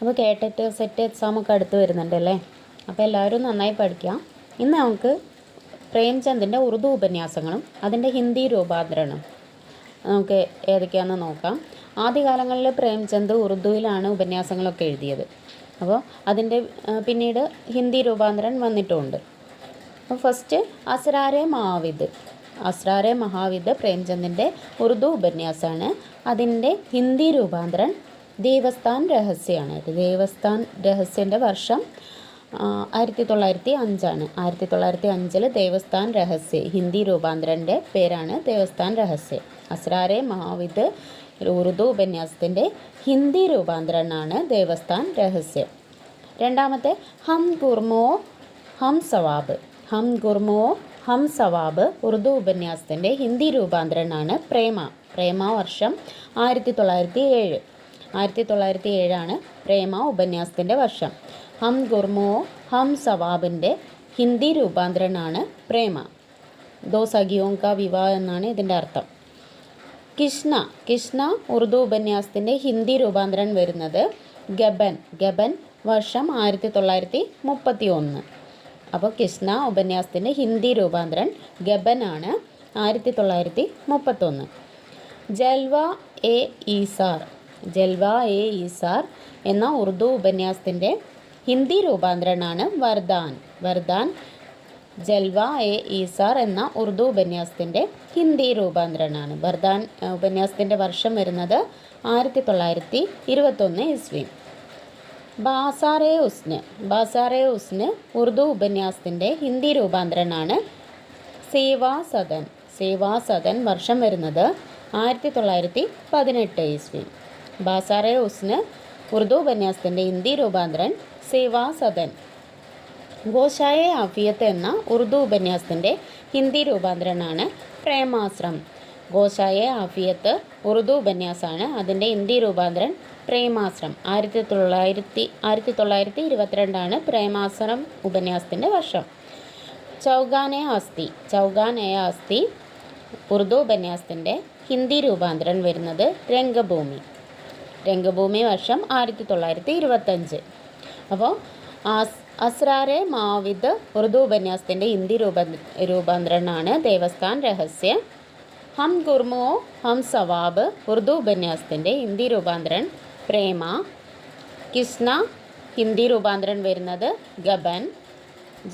അപ്പോൾ കേട്ടിട്ട് സെറ്റ് എക്സാമൊക്കെ അടുത്ത് വരുന്നുണ്ടല്ലേ. അപ്പോൾ എല്ലാവരും നന്നായി പഠിക്കാം. ഇന്ന് നമുക്ക് പ്രേംചന്ദിൻ്റെ ഉറുദു ഉപന്യാസങ്ങളും അതിൻ്റെ ഹിന്ദി രൂപാന്തരണം നമുക്ക് ഏതൊക്കെയാണെന്ന് നോക്കാം. ആദ്യകാലങ്ങളിൽ പ്രേംചന്ദ് ഉറുദുവിലാണ് ഉപന്യാസങ്ങളൊക്കെ എഴുതിയത്. അപ്പോൾ അതിൻ്റെ പിന്നീട് ഹിന്ദി രൂപാന്തരം വന്നിട്ടുമുണ്ട്. അപ്പോൾ ഫസ്റ്റ് അസ്രാരെ മഹാവിദ് പ്രേംചന്ദിൻ്റെ ഉറുദു ഉപന്യാസമാണ്. അതിൻ്റെ ഹിന്ദി രൂപാന്തരം ദേവസ്ഥാൻ രഹസ്യമാണ്. ദേവസ്ഥാൻ രഹസ്യൻ്റെ വർഷം 1905 1905 ദേവസ്ഥാൻ രഹസ്യ ഹിന്ദി രൂപാന്തരൻ്റെ പേരാണ് ദേവസ്ഥാൻ രഹസ്യ. അസ്രാരെ മഹാവിദ് ഉറുദു ഉപന്യാസത്തിൻ്റെ ഹിന്ദി രൂപാന്തരമാണ് ദേവസ്ഥാൻ രഹസ്യം. രണ്ടാമത്തെ ഹം ഗുർമോ ഹം സവാബ് ഉറുദു ഉപന്യാസത്തിൻ്റെ ഹിന്ദി രൂപാന്തരമാണ് പ്രേമ വർഷം 1907 1907 പ്രേമ ഉപന്യാസത്തിൻ്റെ വർഷം. ഹം ഗുർമോ ഹം സവാബിൻ്റെ ഹിന്ദി രൂപാന്തരമാണ് പ്രേമ. ദോ സഖിയോं का വിവാഹ എന്നാണ് ഇതിൻ്റെ അർത്ഥം. കിഷ്ണ ഉറുദു ഉപന്യാസത്തിൻ്റെ ഹിന്ദി രൂപാന്തരം വരുന്നത് ഗബൻ വർഷം 1931. അപ്പോൾ കിഷ്ണ ഉപന്യാസത്തിൻ്റെ ഹിന്ദി രൂപാന്തരം ഗബനാണ് 1931. ജൽവ എ ഈസാർ എന്ന ഉറുദു ഉപന്യാസത്തിൻ്റെ ഹിന്ദി രൂപാന്തരമാണ് വർദാൻ. ജൽവ എ ഈസാർ എന്ന ഉറുദു ഉപന്യാസത്തിൻ്റെ ഹിന്ദി രൂപാന്തരമാണ്. വർദാൻ ഉപന്യാസത്തിൻ്റെ വർഷം വരുന്നത് 1921 ഇസ്വി. ബാസാറെ ഉസ്ന് ഉറുദു ഉപന്യാസത്തിൻ്റെ ഹിന്ദി രൂപാന്തരമാണ് സേവാ സദൻ വർഷം വരുന്നത് 1918 ഇസ്വി. ബാസാറെ ഉസ്ന് ഉറുദു ഉപന്യാസത്തിൻ്റെ ഹിന്ദി രൂപാന്തരൻ സേവാ സദൻ. ഗോഷായെ ആഫിയത്ത് എന്ന ഉറുദു ഉപന്യാസത്തിൻ്റെ ഹിന്ദി രൂപാന്തരനാണ് പ്രേമാശ്രം. ഗോഷായെ ആഫിയത്ത് ഉറുദു ഉപന്യാസമാണ്. അതിൻ്റെ ഹിന്ദി രൂപാന്തരൻ പ്രേമാശ്രം. 1922 പ്രേമാശ്രം ഉപന്യാസത്തിൻ്റെ വർഷം. ചൗഗാനെ ആസ്തി ഉറുദു ഉപന്യാസത്തിൻ്റെ ഹിന്ദി രൂപാന്തരം വരുന്നത് രംഗഭൂമി വർഷം 1925. അപ്പോൾ അസ്രാരെ മാവിദ് ഉറുദു ഉപന്യാസത്തിൻ്റെ ഹിന്ദി രൂപാന്തരനാണ് ദേവസ്ഥാൻ രഹസ്യ. ഹം ഗുർമോ ഹം സവാബ് ഉറുദു ഉപന്യാസത്തിൻ്റെ ഹിന്ദി രൂപാന്തരൻ പ്രേമ. കിഷ്ണ ഹിന്ദി രൂപാന്തരം വരുന്നത് ഗബൻ.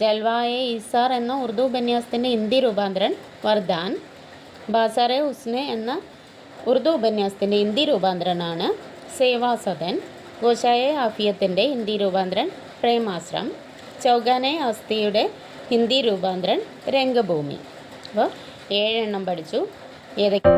ജൽവായെ ഈസാർ എന്ന ഉറുദു ഉപന്യാസത്തിൻ്റെ ഹിന്ദി രൂപാന്തരൻ വർദാൻ. ബാസാറെ ഉസ്നെ എന്ന ഉറുദു ഉപന്യാസത്തിൻ്റെ ഹിന്ദി രൂപാന്തരനാണ് സേവാ സദൻ. ഗോഷായെ ആഫിയത്തിൻ്റെ ഹിന്ദി രൂപാന്തരൻ പ്രേമാശ്രം. ചൗഗാനെ ആസ്തിയുടെ ഹിന്ദി രൂപാന്തരൻ രംഗഭൂമി. അപ്പോൾ 7 പഠിച്ചു. ഏതൊക്കെ